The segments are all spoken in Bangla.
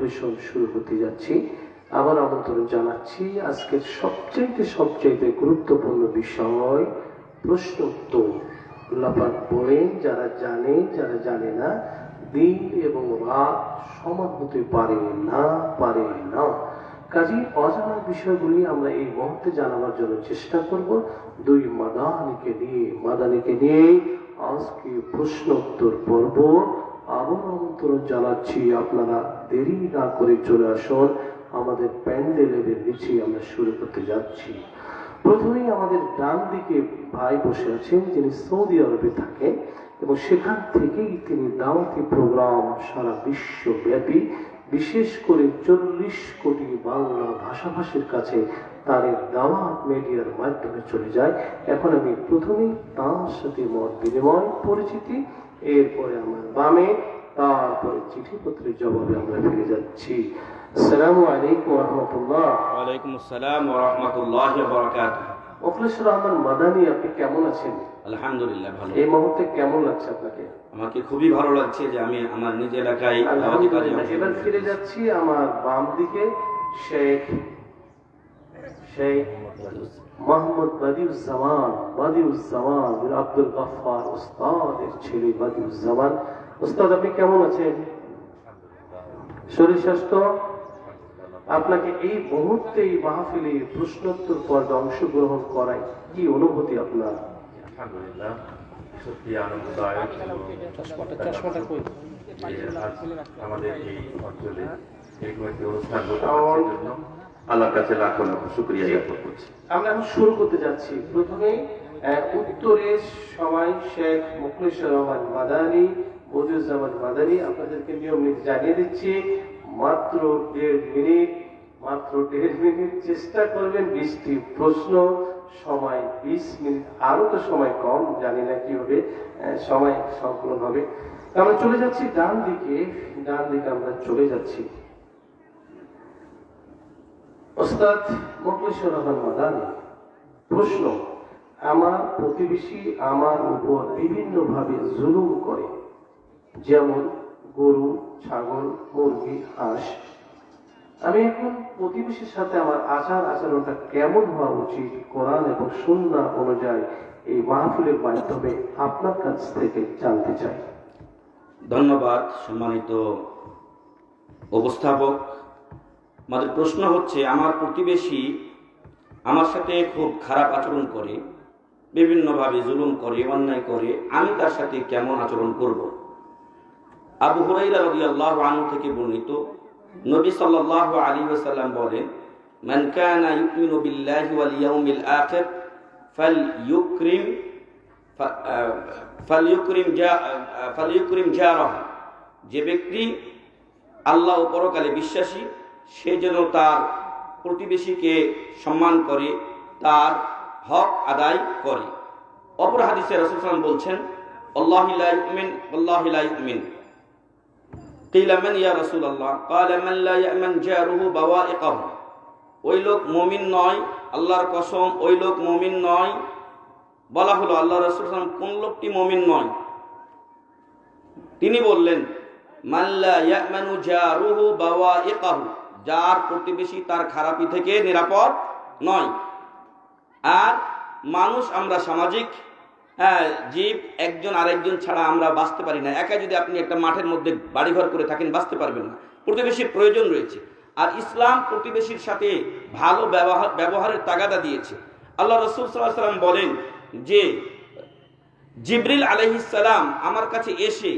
অধিবেশন শুরু হতে যাচ্ছি। আবার আমন্ত্রণ জানাচ্ছি আজকের সবচাইতে গুরুত্বপূর্ণ বিষয় প্রশ্ন উত্তর। আল্লাহ পাক বলেন, যারা জানে যারা জানে না, দিন এবং রাত সমান হতে পারে না। কাজেই অজানা বিষয়গুলি আমরা এই মুহূর্তে জানাবার জন্য চেষ্টা করব। দুই মাদানিকে নিয়ে আজকে প্রশ্ন উত্তর পর্ব। আবার আমন্ত্রণ জানাচ্ছি, আপনারা দেরি না করে চলে আসুন। আমাদের প্যান্ডেলের নিচে আমরা শুরু করতে যাচ্ছি। প্রথমেই আমাদের ডান দিকে ভাই বসে আছেন, যিনি সৌদি আরবে থাকেন এবং সেখান থেকেই তিনি দাওয়াতি প্রোগ্রাম সারা বিশ্বব্যাপী, বিশেষ করে 40 কোটি বাংলা ভাষাভাষীর কাছে তার দাওয়াত মিডিয়ার মাধ্যমে চলে যায়। এখন আমি প্রথমেই তার সাথে মত বিনিময় পরিচিতি, এরপরে আমার বামে, তারপরে চিঠিপত্রের জবাবে আমরা ফিরে যাচ্ছি। আসসালামু আলাইকুম ওয়া রাহমাতুল্লাহ। ওয়া আলাইকুম আসসালাম ওয়া রাহমাতুল্লাহি ওয়া বারাকাতুহু। মুখলেসুর রহমান মাদানী, আপনি কেমন আছেন? আলহামদুলিল্লাহ ভালো। এই মুহূর্তে কেমন লাগছে আপনাকে? আমাকে খুবই ভালো লাগছে যে আমি আমার নিজ এলাকায় দাওয়াতি কাজে এবার ফিরে যাচ্ছি আমার বাম দিকে, শেখ মোহাম্মদ বাদিউজ্জামান বিন আব্দুল গফফার উস্তাদের ছেলে বাদিউজ্জামান। উস্তাদ, আপনি কেমন আছেন? শরীর স্বাস্থ্য? আপনাকে এই মুহূর্তে এই মাহফিলে প্রশ্নোত্তর পর্বে অংশগ্রহণ করায় কি অনুভূতি আপনার? আলহামদুলিল্লাহ, সত্যি আনন্দদায়ক। আমাদের এই অঞ্চলে এরকম একটি অনুষ্ঠান জন্য আল্লাহর কাছে লাখো লাখো শুকরিয়া জ্ঞাপন করছি। আমরা এখন শুরু করতে যাচ্ছি। প্রথমে উত্তরের সময় শেখ মুখলেসুর রহমান মাদানী, বদিউজ্জামান মাদানী, আপনাদেরকে নিয়ম নীতি জানিয়ে দিচ্ছি। মাত্র 1.5 মিনিট চেষ্টা করবেন। 20টি প্রশ্ন, সময় 20 মিনিট। আরো তো সময় কম, জানি না কি হবে, সময় সংকলন হবে। আমরা চলে যাচ্ছি ডান দিকে আমরা চলে যাচ্ছি। ওস্তাদ মুখলেসুর রহমান মাদানী, প্রশ্ন: আমার প্রতিবেশী আমার উপর বিভিন্ন ভাবে জুলুম করে, যেমন গরু, ছাগল, মুরগি, হাঁস। আমি এখন প্রতিবেশীর সাথে আমার আচরণটা কেমন হওয়া উচিত কোরআন এবং সুন্নাহ অনুযায়ী এই মাহফিলের মাধ্যমে আপনার কাছ থেকে জানতে চাই। ধন্যবাদ সম্মানিত উপস্থাপক। আমাদের প্রশ্ন হচ্ছে, আমার প্রতিবেশী আমার সাথে খুব খারাপ আচরণ করে, বিভিন্নভাবে জুলুম করে, অন্যায় করে, আমি তার সাথে কেমন আচরণ করব? আবু হুরায়রা রাদিয়াল্লাহু আনহু থেকে বর্ণিত, নবী সাল্লাল্লাহু আলাইহি ওয়াসাল্লাম বলেন, মান কানা ইউমিনু বিল্লাহি ওয়াল ইয়াউমিল আখির ফালইউকরিম জারাহু। যে ব্যক্তি আল্লাহ ও পরকালে বিশ্বাসী, সে যেন তার প্রতিবেশীকে সম্মান করে, তার হক আদায় করে। অপর হাদিসে রাসূল সাল্লাল্লাহু আলাইহি ওয়াসাল্লাম বলছেন, আল্লাহু লা ইউমিন ওয়াল্লাহি লা ইউমিন। কিলা মান ইয়া রাসূলুল্লাহ? ক্বালা মান লা ইয়ামান জারুহু বাওয়াইকাহু। ওই লোক মুমিন নয়, আল্লাহর কসম ওই লোক মুমিন নয়। বলা হলো, আল্লাহ রাসূল সাল্লাল্লাহু আলাইহি ওয়াসাল্লাম, কোন লোকটি মুমিন নয়? তিনি বললেন, মান লা ইয়ামানু জারুহু বাওয়াইকাহু, যার প্রতিবেশী তার খারাপি থেকে নিরাপদ নয়। আর মানুষ আমরা সামাজিক জীব, একজন আরেকজন ছাড়া আমরা বাঁচতে পারি না। একা যদি আপনি একটা মাঠের মধ্যে বাড়িঘর করে থাকেন, বাঁচতে পারবেন না। প্রতিবেশীর প্রয়োজন রয়েছে। আর ইসলাম প্রতিবেশীর সাথে ভালো ব্যবহারের তাগাদা দিয়েছে। আল্লাহ রাসূল সাল্লাল্লাহু আলাইহি ওয়াসাল্লাম বলেন যে, জিবরিল আলাইহিস সালাম আমার কাছে এসে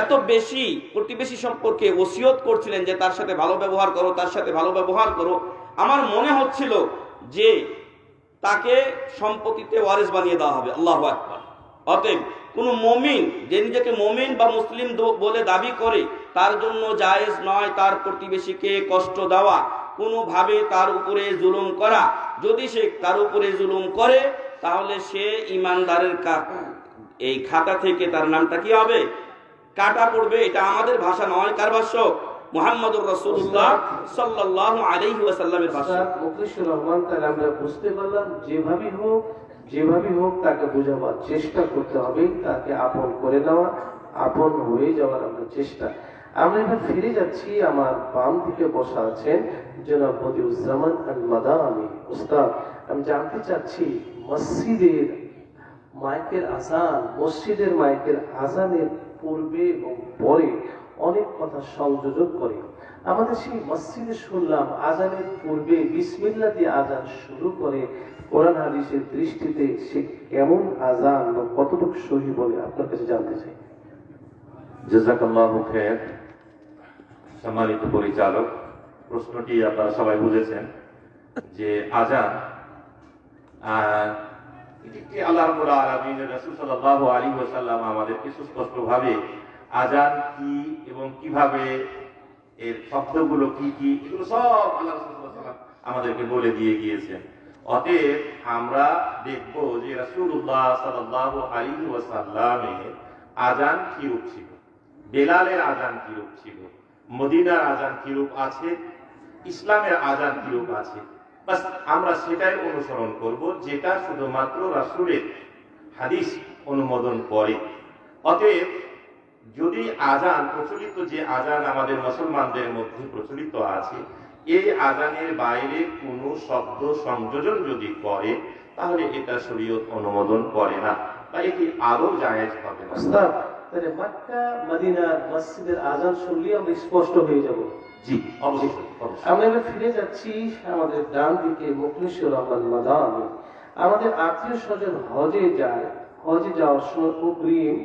এত বেশি প্রতিবেশী সম্পর্কে ওসিয়ত করছিলেন যে তার সাথে ভালো ব্যবহার করো, তার সাথে ভালো ব্যবহার করো। আমার মনে হচ্ছিল যে তাকে সম্পত্তিতে ওয়ারিস বানিয়ে দেওয়া হবে। আল্লাহু আকবার। অতএব কোনো মুমিন যে নিজেকে মুমিন বা মুসলিম বলে দাবি করে, তার জন্য জায়েজ নয় তার প্রতিবেশীকে কষ্ট দেওয়া, কোনোভাবে তার উপরে জুলুম করা। যদি সে তার উপরে জুলুম করে, তাহলে সে ইমানদারের এই খাতা থেকে তার নামটা কি হবে? কাটা পড়বে। এটা আমাদের ভাষা নয়। কার ভাষ্য? মুহাম্মদুর রাসূলুল্লাহ সাল্লাল্লাহু আলাইহি ওয়াসাল্লামের ভাষা। মুখলেসুর রহমান, তাহলে আমরা বুঝতে পারলাম যেভাবে হোক তাকে বোঝাবার চেষ্টা করতে হবে, তাকে আপন করে নেওয়া, আপন হয়ে যাওয়ার আমরা চেষ্টা। আমরা এবার ফিরে যাচ্ছি, আমার বাম দিকে বসা আছেন জনাব বদিউজ্জামান আল মাদানি উস্তাদ। আমি জানতে চাচ্ছি মসজিদের মাইকের আজান, মসজিদের মাইকের আজানের পূর্বে এবং পরে অনেক কথা সংযোজন করে। আমাদের সেই মসজিদে শুনলাম আজানের পূর্বে বিসমিল্লাহ দিয়ে আজান শুরু করে। কোরআন হাদিসের দৃষ্টিতে সে কেমন আজান বা কতটুকু সহি বলে আপনার কাছে জানতে চাই। জাযাকাল্লাহু খাইর। সম্মানিত পরিচালক, প্রশ্নটি আপনারা সবাই বুঝেছেন যে আজান এটি একটি আল্লাহ রাব্বুল আলামিনের রাসূল সাল্লাল্লাহু আলাইহি ওয়াসাল্লাম আমাদেরকে সুস্পষ্টভাবে আজান কি এবং কিভাবে এর শব্দগুলো কি কি এগুলো সব আল্লাহ রাসূল সাল্লাল্লাহু আলাইহি ওয়াসাল্লাম আমাদেরকে বলে দিয়ে গিয়েছেন। অতএব আমরা দেখব যে রাসূলুল্লাহ সাল্লাল্লাহু আলাইহি ওয়াসাল্লামের আজান কি রূপ ছিল, বেলালের আজান কি রূপ ছিল, মদিনার আজান কি রূপ আছে, ইসলামের আজান কি রূপ আছে। বাস আমরা সেটাই অনুসরণ করব যেটা শুধুমাত্র রাসূলের হাদিস অনুমোদন করে। অতএব যদি আজান প্রচলিত, যে আজান আমাদের মুসলমানদের মধ্যে প্রচলিত আছে, এই আজানের বাইরে কোনো শব্দ সংযোজন যদি করে তাহলে এটা শরীয়ত অনুমোদন করে না বা এটি আরো জায়েজ হবে না। উস্তাদ, তাহলে মক্কা মদিনার মসজিদের আজান শুনলে আমরা স্পষ্ট হয়ে যাব। জি অবশ্যই। আমরা এবার ফিরে যাচ্ছি আমাদের ডান দিকে মুখলিসুর রহমান মাদানি। আমাদের আত্মীয় স্বজন হজে যায়, হজে যাওয়ার সময় অগ্রিম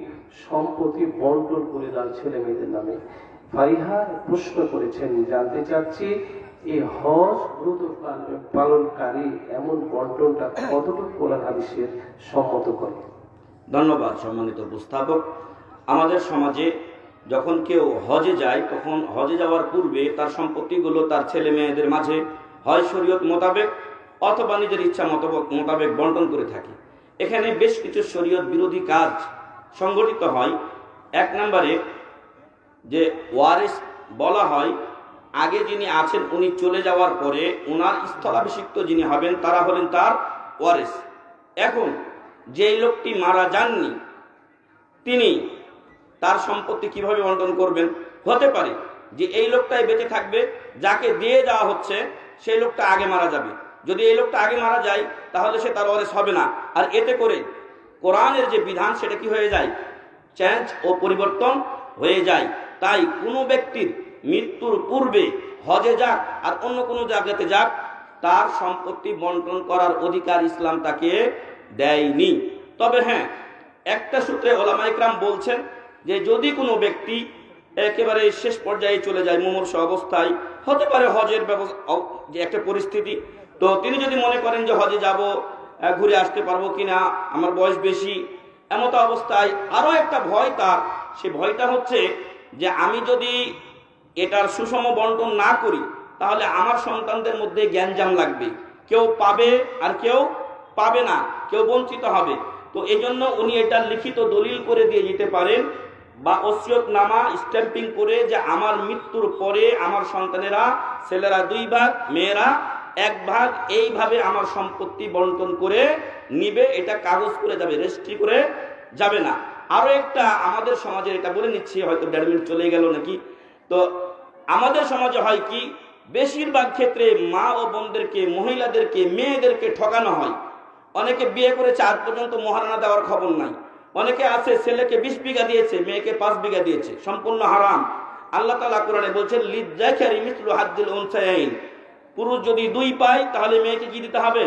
সম্পত্তি বন্টন করে তার ছেলে মেয়েদের নামে। ফারিহা প্রশ্ন করেছেন, জানতে চাচ্ছি এই হজ ব্রত পালনকারী এমন বন্টনটা কতটুকু কোরআন হাদিসের সম্মত করে? ধন্যবাদ সম্মানিত উপস্থাপক। আমাদের সমাজে যখন কেউ হজে যায় তখন হজে যাওয়ার পূর্বে তার সম্পত্তিগুলো তার ছেলে মেয়েদের মাঝে হয় শরীয়ত মোতাবেক অথবা নিজের ইচ্ছা মোতাবেক বন্টন করে থাকে। এখানে বেশ কিছু শরীয়ত বিরোধী কাজ সংগঠিত হয়। এক নম্বরে যে ওয়ারিস বলা হয়, আগে যিনি আছেন উনি চলে যাওয়ার পরে ওনার স্থলাভিষিক্ত যিনি হবেন তারা হলেন তার ওয়ারিস। এখন যেই লোকটি মারা যাননি তিনি তার সম্পত্তি কিভাবে বন্টন করবেন? হতে পারে যে এই লোকটাই বেঁচে থাকবে, যাকে দিয়ে যাওয়া হচ্ছে সেই লোকটা আগে মারা যাবে। যদি এই লোকটা আগে মারা যায় তাহলে সে তার ওয়ারিস হবে না। আর এতে করে কোরআনের যে বিধান সেটা কি হয়ে যায়? চেঞ্জ ও পরিবর্তন হয়ে যায়। তাই কোনো ব্যক্তির মৃত্যুর পূর্বে হজে যাক আর অন্য কোনো জায়গাতে যাক, তার সম্পত্তি বন্টন করার অধিকার ইসলাম তাকে দেয়নি। তবে হ্যাঁ, একটা সূত্রে ওলামা ইকরাম বলছেন যে যদি কোনো ব্যক্তি একেবারে শেষ পর্যায়ে চলে যায়, মুমূর্ষ অবস্থায়, হতে পারে হজের যে একটা পরিস্থিতি, তো তিনি যদি মনে করেন যে হজে যাব, ঘুরে আসতে পারবো কিনা, আমার বয়স বেশি, এমত অবস্থায় আরো একটা ভয় তার, সে ভয়টা হচ্ছে যে আমি যদি এটার সুষম বন্টন না করি তাহলে আমার সন্তানদের মধ্যে জ্ঞানজাম লাগবে, কেউ পাবে আর কেউ পাবে না, কেউ বঞ্চিত হবে। তো এই জন্য উনি এটা লিখিত দলিল করে দিয়ে যেতে পারেন বা ওসিয়তনামা স্ট্যাম্পিং করে যে আমার মৃত্যুর পরে আমার সন্তানেরা, ছেলেরা 2 ভাগ, মেয়েরা 1 ভাগ, এইভাবে আমার সম্পত্তি বন্টন করে নিবে। এটা কাগজ করে যাবে, রেজিস্ট্রি করে যাবে না। আরো একটা আমাদের সমাজে, এটা বলে নিচ্ছি, হয়তো 1.5 মিনিট চলে গেল নাকি, তো আমাদের সমাজে হয় কি, বেশিরভাগ ক্ষেত্রে মা ও বোনদেরকে, মহিলাদেরকে, মেয়েদেরকে ঠকানো হয়। অনেকে বিয়ে করেছে আজ পর্যন্ত মহারানা দেওয়ার খবর নাই। অনেকে আছে ছেলেকে 20 বিঘা দিয়েছে, মেয়েকে 5 বিঘা দিয়েছে, সম্পূর্ণ হারাম। আল্লাহ তাআলা কোরআনে বলছেন লিযযাকারি মিসলু হাজ্জিল উনসায়াইন, পুরুষ যদি 2 পায় তাহলে মেয়েকে কি দিতে হবে?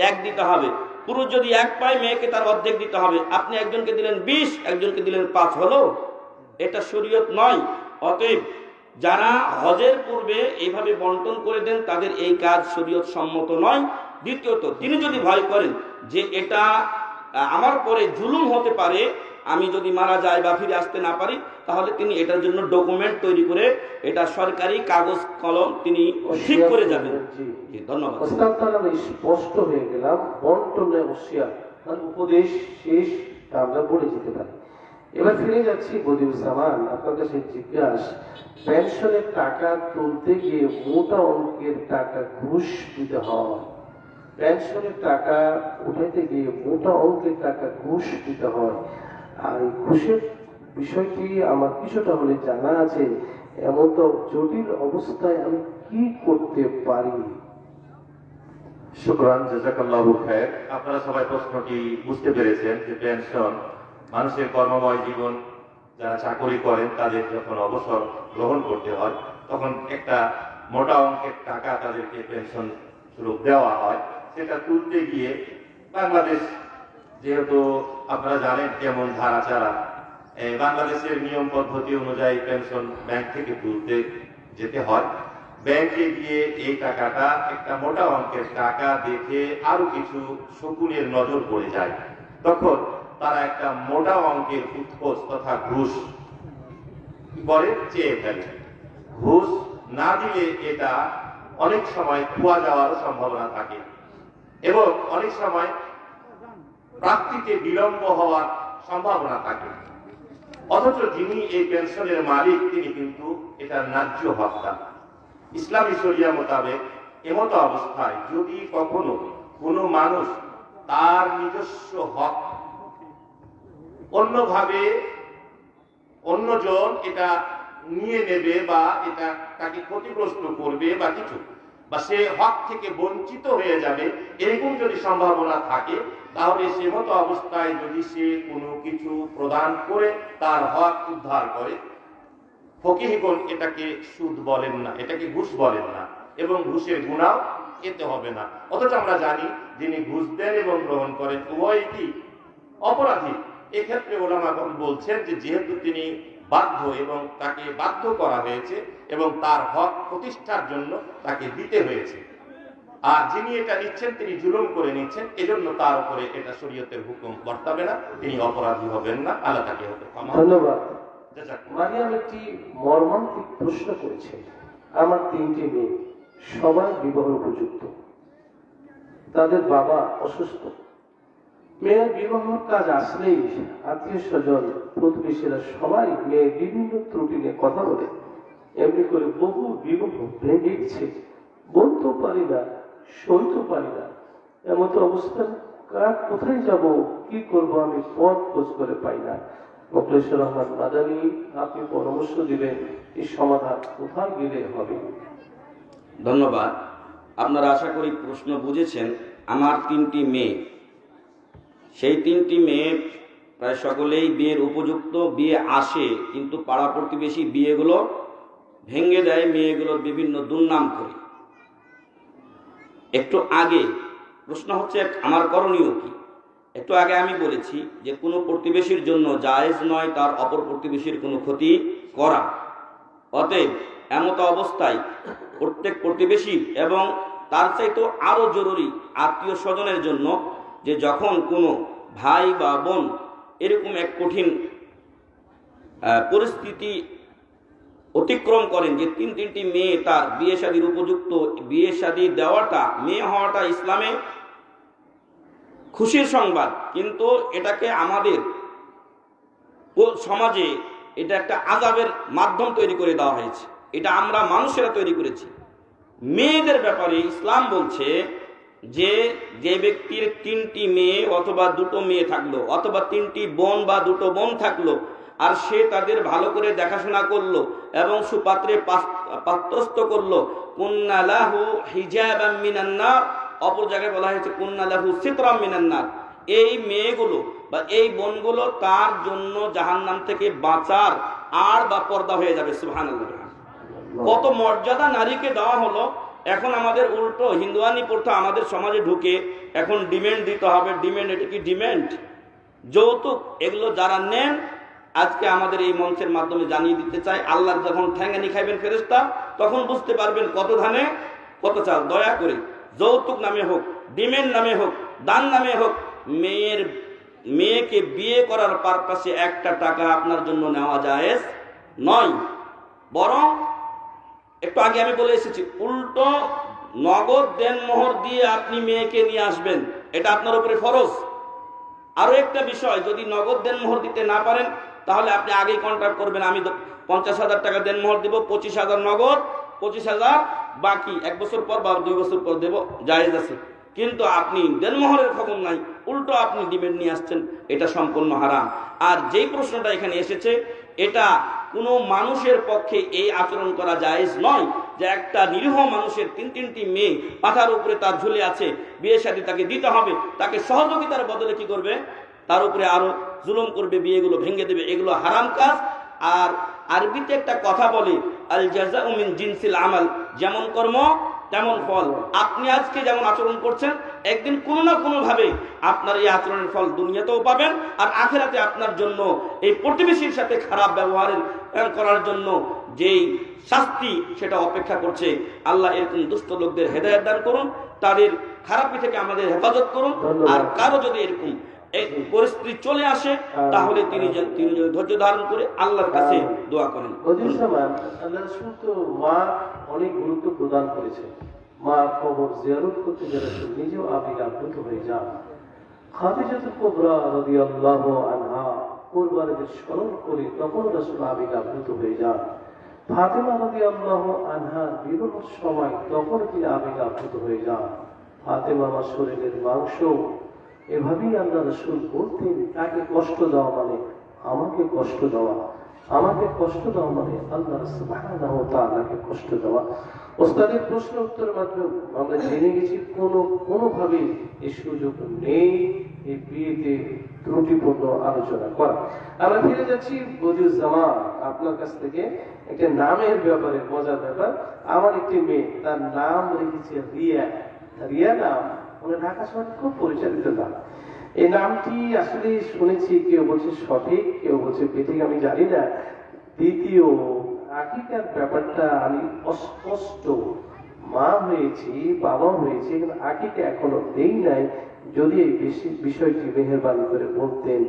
1 দিতে হবে। পুরুষ যদি 1 পায় মেয়েকে তার অর্ধেক দিতে হবে। আপনি একজনকে দিলেন 20, একজনকে দিলেন 5, হলো? এটা শরীয়ত নয়। অতএব যারা হজের পূর্বে এইভাবে বন্টন করে দেন তাদের এই কাজ শরীয়ত সম্মত নয়। দ্বিতীয়ত, তিনি যদি ভয় করেন যে এটা আমার পরে জুলুম হতে পারে, আমি যদি মারা যাই বা ফিরে আসতে না পারি, তাহলে তিনি এটার জন্য ডকুমেন্ট তৈরি করে এটা সরকারি কাগজ কলম তিনি ঠিক করে যাবেন। জি, ধন্যবাদ। স্পষ্ট হয়ে গেলাম, বন্টনে ওসিয়াত মানে উপদেশ শেষ, আমরা বলে যেতে পারি। এবার ফিরে যাচ্ছি বদিউজ্জামান, আপনার কাছে জিজ্ঞাসা, পেনশনের টাকা তুলতে গিয়ে মোটা অঙ্কের টাকা ঘুষ দিতে হয়, পেনশনের টাকা উঠাইতে গিয়ে মোটা অঙ্কের টাকা ঘুষ দিতে হয়, আর এই ঘুষের বিষয়টি আমার কিছুটা হলে জানা আছে, এমন তো জটিল অবস্থায় আমি কি করতে পারি? শুকরান, জাযাকাল্লাহু খায়র। আপনারা সবাই প্রশ্নটি বুঝতে পেরেছেন যে পেনশন মানুষের কর্মময় জীবন, যারা চাকরি করেন তাদের যখন অবসর গ্রহণ করতে হয় তখন একটা মোটা অঙ্কের টাকা তাদেরকে পেনশন স্বরূপ দেওয়া হয়। সেটা তুলতে গিয়ে বাংলাদেশ, যেহেতু আপনারা জানেন কেমন ধারাচারা, বাংলাদেশের নিয়ম পদ্ধতি অনুযায়ী পেনশন ব্যাংক থেকে তুলতে যেতে হয়। ব্যাংকে গিয়ে এই টাকাটা একটা মোটা অঙ্কের টাকা দেখে আরো কিছু শকুনের নজর পড়ে যায়। তখন তারা একটা মোটা অঙ্কের উৎকোচ তথা ঘুষ করে চেয়ে ফেলে। ঘুষ না দিলে এটা অনেক সময় খোয়া যাওয়ার সম্ভাবনা থাকে এবং অনেক সময় প্রাপ্তিতে বিলম্ব হওয়ার সম্ভাবনা থাকে। অথচ যিনি এই পেনশনের মালিক তিনি কিন্তু এটা ন্যায্য হকদার। ইসলামী শরিয়া মোতাবেক এমত অবস্থায় যদি কখনো কোনো মানুষ তার নিজস্ব হক অন্যভাবে অন্যজন এটা নিয়ে নেবে বা এটা তাকে ক্ষতিগ্রস্ত করবে বা কিছু, বা সে হক থেকে বঞ্চিত হয়ে যাবে, এরকম যদি সম্ভাবনা থাকে, তাহলে সে মতো অবস্থায় যদি সে কোনো কিছু প্রদান করে তার হক উদ্ধার করে, ফকিহগণ এটাকে সুদ বলেন না, এটাকে ঘুষ বলেন না এবং ঘুষের গুনাহ এতে হবে না। অথচ আমরা জানি যিনি ঘুষ দেন এবং গ্রহণ করেন উভয়ই কি অপরাধী। এক্ষেত্রে ওলামাগণ বলছেন যে যেহেতু তিনি বাধ্য এবং তাকে বাধ্য করা হয়েছে এবং তার হক প্রতিষ্ঠার জন্য তাকে দিতে হয়েছে, আর যিনি এটা নিচ্ছেন তিনি জুলুম করে নিচ্ছেন, এজন্য তার উপরে এটা শরীয়তের হুকুম বর্তাবে না, তিনি অপরাধী হবেন না, আল্লাহ তাকে হতে ক্ষমা। ধন্যবাদ। জাযাকাল্লাহ। মারিয়াম একটি মর্মান্তিক প্রশ্ন করেছে। আমার 3টি মেয়ে, সবাই বিবাহ উপযুক্ত, তাদের বাবা অসুস্থ। মেয়ের বিবাহের কাজ আসলেই আত্মীয় স্বজন প্রতিবেশীরা সবাই মেয়ের বিভিন্ন ত্রুটি নিয়ে কথা বলে। এমনি করে বহু বিবাহ ভেঙে গেছে। বলতেও পারি না, সইতেও পারি না। এমন তো অবস্থা, কোথায় যাব, কি করব, আমি পথ খোঁজ করে পাই না। মোখলেসুর রহমান মাদানী, আপনি পরামর্শ দিবেন এই সমাধান কোথায় গেলে হবে? ধন্যবাদ। আপনারা আশা করি প্রশ্ন বুঝেছেন। আমার 3টি মেয়ে, সেই 3টি মেয়ে প্রায় সকলেই বিয়ের উপযুক্ত, বিয়ে আসে, কিন্তু পাড়া প্রতিবেশী বিয়েগুলো ভেঙে দেয়, মেয়েগুলোর বিভিন্ন দুর্নাম করে। একটু আগে প্রশ্ন হচ্ছে আমার করণীয় কি। একটু আগে আমি বলেছি যে কোনো প্রতিবেশীর জন্য জায়েজ নয় তার অপর প্রতিবেশীর কোনো ক্ষতি করা। অতএব এমত অবস্থায় প্রত্যেক প্রতিবেশী এবং তার চাইতে আরো জরুরি আত্মীয় স্বজনের জন্য যে যখন কোনো ভাই বা বোন এরকম এক কঠিন পরিস্থিতি অতিক্রম করেন যে 3টি মেয়ে তার বিয়ে শাদীর উপযুক্ত, বিয়ে শাদী দেওয়াটা, মেয়ে হওয়াটা ইসলামে খুশির সংবাদ, কিন্তু এটাকে আমাদের সমাজে এটা একটা আযাবের মাধ্যম তৈরি করে দেওয়া হয়েছে। এটা আমরা মানুষেরা তৈরি করেছি। মেয়েদের ব্যাপারে ইসলাম বলছে যে যে ব্যক্তির 3টি মেয়ে অথবা 2টো মেয়ে থাকলো, অথবা 3টি বোন বা 2টো বোন থাকলো, আর সে তাদের ভালো করে দেখাশোনা করলো এবং সুপাত্রে পাত্রস্থ করলো, কুন্না লাহু হিজাবাম মিনান নার, অপর জায়গায় বলা হয়েছে কুন্না লাহু সিতরাম মিনান নার। এই মেয়েগুলো বা এই বোনগুলো তার জন্য জাহান্নাম থেকে বাঁচার আর বা পর্দা হয়ে যাবে। সুবহানাল্লাহ। কত মর্যাদা নারীকে দেওয়া হলো। এখন আমাদের উল্টো হিন্দুয়ানি প্রথা আমাদের সমাজে ঢুকে এখন ডিমান্ড দিতে হবে। ডিমান্ড, এটা কি ডিমান্ড? যৌতুক। এগুলো যারা নেন আজকে আমাদের এই মঞ্চের মাধ্যমে জানিয়ে দিতে চাই, আল্লাহর যখন ঠ্যাঙ্গানি খাইবেন ফেরেশতা তখন বুঝতে পারবেন কত ধানে কত চাল। দয়া করে যৌতুক নামে হোক, ডিমান্ড নামে হোক, দান নামে হোক, মেয়েকে বিয়ে করার পারপাসে একটা টাকা আপনার জন্য নেওয়া জায়েজ নয়। বরং একটু আগে আমি বলে এসেছি, উল্টো নগদ দেনমোহর দিয়ে আপনি মেয়েকে নিয়ে আসবেন, এটা আপনার উপরে ফরজ। আরো একটা বিষয়, যদি নগদ দেনমোহর দিতে না পারেন তাহলে আপনি আগেই কন্ট্রাক্ট করবেন, আমি 50,000 টাকা দেনমোহর দিব, 25,000 নগদ, 25,000 বাকি 1 বছর পর বা 2 বছর পর দেব, জায়েজ আছে। কিন্তু আপনি দেনমোহরের খবর নাই, উল্টো আপনি ডিমেন্ড নিয়ে আসছেন, এটা সম্পূর্ণ হারাম। আর যেই প্রশ্নটা এখানে এসেছে, এটা কোনো মানুষের পক্ষে এই আচরণ করা জায়েজ নয় যে একটা নিরীহ মানুষের তিনটি মেয়ে মাথার উপরে তার ঝুলে আছে, বিয়ে শাদী তাকে দিতে হবে, তাকে সহযোগিতার বদলে কি করবে, তার উপরে আরো জুলুম করবে, বিয়েগুলো ভেঙে দেবে, এগুলো হারাম কাজ। আর আরবিতে একটা কথা বলে, আল জাযাউ মিন জিনসিল আমাল, যেমন কর্ম তেমন ফল। আপনি আজকে যেমন আচরণ করছেন, একদিন কোনো না কোনো ভাবে আপনার এই আচরণের ফল দুনিয়াতেও পাবেন, আর আখিরাতে আপনার জন্য এই প্রতিবেশীর সাথে খারাপ ব্যবহারের করার জন্য যেই শাস্তি সেটা অপেক্ষা করছে। আল্লাহ এরকম দুষ্ট লোকদের হেদায়েত দান করুন, তাদের খারাপি থেকে আমাদের হেফাজত করুন। আর কারো যদি এরকম এই পরিস্থিতি চলে আসে, তাহলে তিনি ধৈর্য ধারণ করে আল্লাহর কাছে দোয়া করেন। আল্লাহ রাসূল তো মা অনেক গুরুত্ব প্রদান করেছেন। মা কবর জিয়ারত করতে যারা নিজেও আবেগ আপ্লুত হয়ে যান। খাদিজাতুল কুবরা রাদিয়াল্লাহু আনহা কুরবানিদের স্মরণ করে তখন রাসূল আবেগ আপ্লুত হয়ে যান। ফাতেমা রাদিয়াল্লাহু আনহা বিবাহের সময় তখন তিনি আবেগ আপ্লুত হয়ে যান। ফাতেমা আমার শরীরের মাংস, এভাবেই আল্লাহ রাসূল বলতেন, তাকে কষ্ট দেওয়া মানে আমাকে কষ্ট দেওয়া, আমাকে কষ্ট দেওয়া মানে আল্লাহ সুবহানাহু ওয়া তাআলাকে কষ্ট দেওয়া। ওস্তাদের প্রশ্ন উত্তরের মাধ্যমে আমরা জেনে গেছি কোনোভাবে এই সুযোগ নেই এই বিয়েতে ত্রুটিপূর্ণ আলোচনা করা। আমরা ফিরে যাচ্ছি বদিউজ্জামান, আপনার কাছ থেকে একটা নামের ব্যাপারে মজার ব্যাপার। আমার একটি মেয়ে, তার নাম রেখেছে রিয়া। রিয়া নাম মানে ঢাকা শহরে খুব পরিচালিত নাম। এই নামটি আসলে শুনেছি, কেউ বলছে সঠিক, কেউ বলছে বেঠিক, আমি জানি না। দ্বিতীয়, আকিকার ব্যাপারটা আমি অস্পষ্ট। মা হয়েছি, বাবা হয়েছি, কিন্তু আকিকা এখনো দেই নাই। যদি এই বিষয়টি মেহেরবানি করে বলতেন।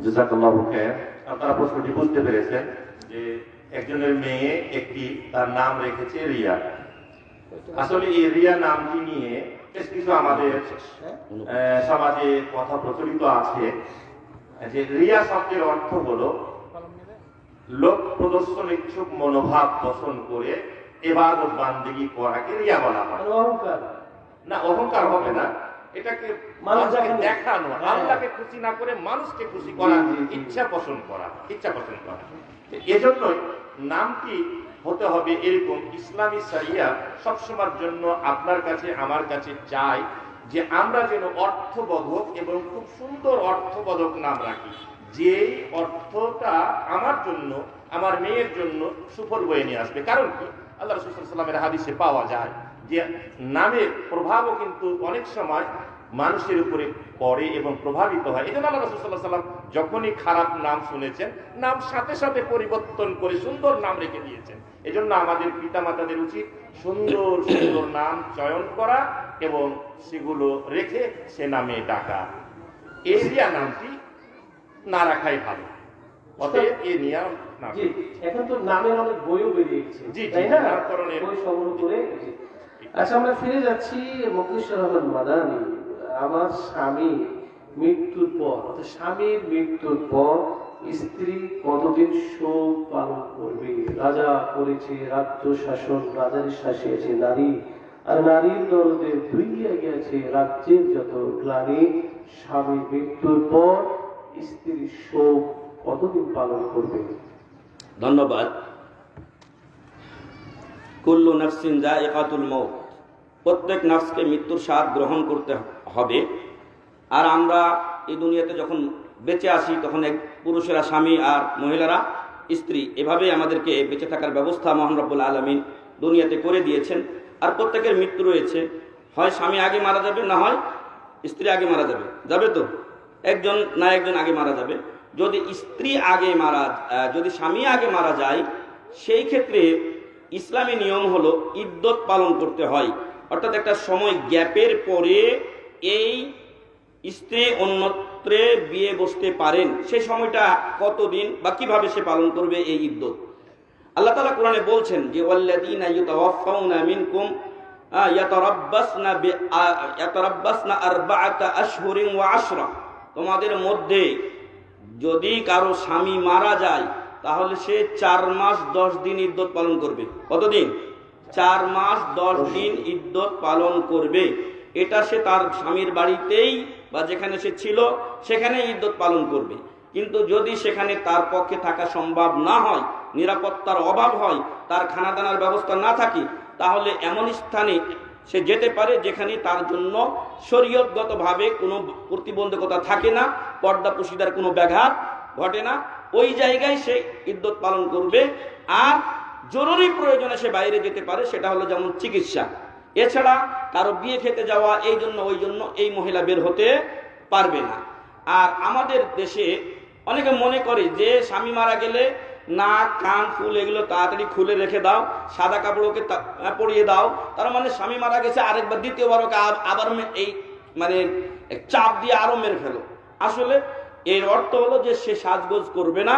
জাযাকাল্লাহু খাইর। আপনারা প্রশ্নটি বুঝতে পেরেছেন যে একজনের মেয়ে একটি, তার নাম রেখেছে রিয়া। আসলে এই রিয়া নামটি নিয়ে বেশ কিছু আমাদের সমাজে কথা প্রচলিত আছে যে রিয়া শব্দের অর্থ হলো লোক প্রদর্শন ইচ্ছুক মনোভাব পোষণ করে ইবাদত বান্দেগী করাকে রিয়া বলা হয়। অহংকার না, অহংকার হবে না, এটাকে মানুষকে দেখানো, আল্লাহকে খুশি না করে মানুষকে খুশি করা, ইচ্ছা পোষণ করা। এজন্যই নামটি হতে হবে এরকম। ইসলামী শরিয়া সবসময়ের জন্য আপনার কাছে আমার কাছে চাই যে আমরা যেন অর্থবোধক এবং খুব সুন্দর অর্থবোধক নাম রাখি, যে অর্থটা আমার জন্য, আমার মেয়ের জন্য সুফল বয়ে নিয়ে আসবে। কারণ কি, আল্লাহ রাসূল সাল্লাল্লাহু আলাইহি ওয়াসাল্লামের হাদিসে পাওয়া যায় যে নামের প্রভাবও কিন্তু অনেক সময় মানুষের উপরে পড়ে এবং প্রভাবিত হয়। এই জন্য আল্লাহ রাসূল সাল্লাল্লাহু আলাইহি ওয়াসাল্লাম যখনই খারাপ নাম শুনেছেন, নাম সাথে সাথে পরিবর্তন করে সুন্দর নাম রেখে দিয়েছেন। এজন্য আমাদের পিতামাতাদের উচিত সুন্দর সুন্দর নাম চয়ন করা এবং সেগুলো রেখে সে নামে ডাকা। এরিয়া নামটি না রাখাই ভালো। অতএব এই নিয়ম না। এখন তো নামের অনেক বইও বেরিয়েছে, তাই না? বই সংগ্রহ করে। আচ্ছা, আমরা ফিরে যাচ্ছি মুখলিসুর রহমান মাদানী। আমার স্বামী মৃত্যুর পর, অর্থাৎ স্বামীর মৃত্যুর পর স্ত্রী কতদিন শোক পালন করবে? রাজা করেছে রাজ্য শাসন, রাজার শাসিয়েছে নারী, আর নারীর দরদে ধুইয়া গেছে রাজ্যের যত গ্লানি। স্বামীর মৃত্যুর পর স্ত্রীর শোক কতদিন পালন করবে? ধন্যবাদ। কুল্লু নাফসিন যায়িকাতুল মউত, প্রত্যেক নাফসকে মৃত্যুর স্বাদ গ্রহণ করতে হবে। আর আমরা এই দুনিয়াতে যখন বেঁচে আসি, তখন এক পুরুষেরা স্বামী আর মহিলারা স্ত্রী, এভাবেই আমাদেরকে বেঁচে থাকার ব্যবস্থা মহান রব্বুল আলামিন দুনিয়াতে করে দিয়েছেন। আর প্রত্যেকের মৃত্যু রয়েছে, হয় স্বামী আগে মারা যাবে, না হয় স্ত্রী আগে মারা যাবে। যাবে তো, একজন না একজন আগে মারা যাবে। যদি স্বামী আগে মারা যায়, সেই ক্ষেত্রে ইসলামী নিয়ম হলো ইদ্যত পালন করতে হয়। অর্থাৎ একটা সময় গ্যাপের পরে এই স্ত্রী অন্যত্রে বিয়ে বসতে পারেন। সেই সময়টা কতদিন বা কিভাবে সে পালন করবে এই ইদ্যত, আল্লাহ তাআলা কোরআনে বলছেন যে ওয়াল্লাযীনা ইউতাওয়াফাউনা মিনকুম ইয়াতারাব্বাসনা আরবাআতা আশহুরিন ওয়া আশরা, তোমাদের মধ্যে যদি কারো স্বামী মারা যায় তাহলে সে 4 মাস 10 দিন ইদ্যত পালন করবে। কতদিন? 4 মাস 10 দিন ইদ্যত পালন করবে। এটা সে তার স্বামীর বাড়িতেই বা যেখানে সে ছিল সেখানে ইদ্যত পালন করবে। কিন্তু যদি সেখানে তার পক্ষে থাকা সম্ভব না হয়, নিরাপত্তার অভাব হয়, তার খানা দানার ব্যবস্থা না থাকে, তাহলে এমন স্থানে সে যেতে পারে যেখানে তার জন্য শরীয়তগতভাবে কোনো প্রতিবন্ধকতা থাকে না, পর্দা পুশিদার কোনো ব্যাঘাত ঘটে না। ওই জায়গায় সে ইদ্যত পালন করবে। আর জরুরি প্রয়োজনে সে বাইরে যেতে পারে, সেটা হলো যেমন চিকিৎসা। এছাড়া কারো বিয়ে খেতে যাওয়া, এই জন্য ওই জন্য এই মহিলা বের হতে পারবে না। আর আমাদের দেশে অনেকে মনে করে যে স্বামী মারা গেলে নাক কান ফুল এগুলো তাড়াতাড়ি খুলে রেখে দাও, সাদা কাপড়কে পরিয়ে দাও, তার মানে স্বামী মারা গেছে, আরেকবার দ্বিতীয়বার ওকে আবার এই মানে চাপ দিয়ে আরো মেরে ফেলো। আসলে এর অর্থ হলো যে সে সাজগোজ করবে না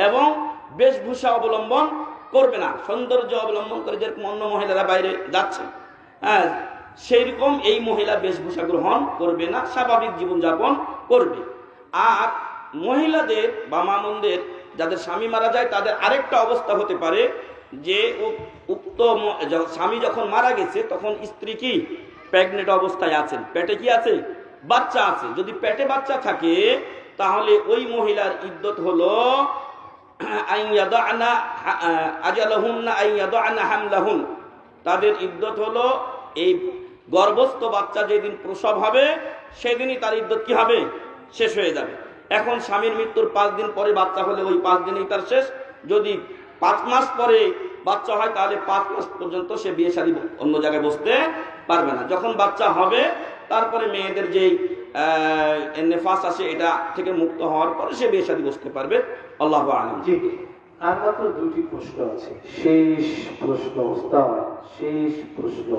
এবং বেশভূষা অবলম্বন করবে না, সৌন্দর্য অবলম্বন করে যেরকম অন্য মহিলারা বাইরে যাচ্ছে, হ্যাঁ সেই রকম এই মহিলা বেশভূষা গ্রহণ করবে না, স্বাভাবিক জীবনযাপন করবে। আর মহিলাদের বা মামুনদের যাদের স্বামী মারা যায় তাদের আরেকটা অবস্থা হতে পারে যে উক্ত স্বামী যখন মারা গেছে তখন স্ত্রী কি প্রেগনেন্ট অবস্থায় আছেন, পেটে কি আছে, বাচ্চা আছে। যদি পেটে বাচ্চা থাকে তাহলে ওই মহিলার ইদ্যত হলো তাদের ইদ্যত হলো এই গর্ভস্থ বাচ্চা যেদিন প্রসব হবে সেদিনই তার ইদ্যত কি হবে, শেষ হয়ে যাবে। এখন স্বামীর মৃত্যুর 5 দিন পরে বাচ্চা হলে ওই 5 দিনেই তার শেষ। যদি 5 মাস পরে বাচ্চা হয় তাহলে 5 মাস পর্যন্ত সে বিয়ে শাদী অন্য জায়গায় বসতে পারবে না। যখন বাচ্চা হবে তারপরে মেয়েদের যেই নেফাস আসে এটা থেকে মুক্ত হওয়ার পরে সে বিয়ে শাদী বসতে পারবে। আল্লাহু আলাম। জি, আর মাত্র 2টি প্রশ্ন আছে। শেষ প্রশ্ন ওস্তাদ, শেষ প্রশ্ন।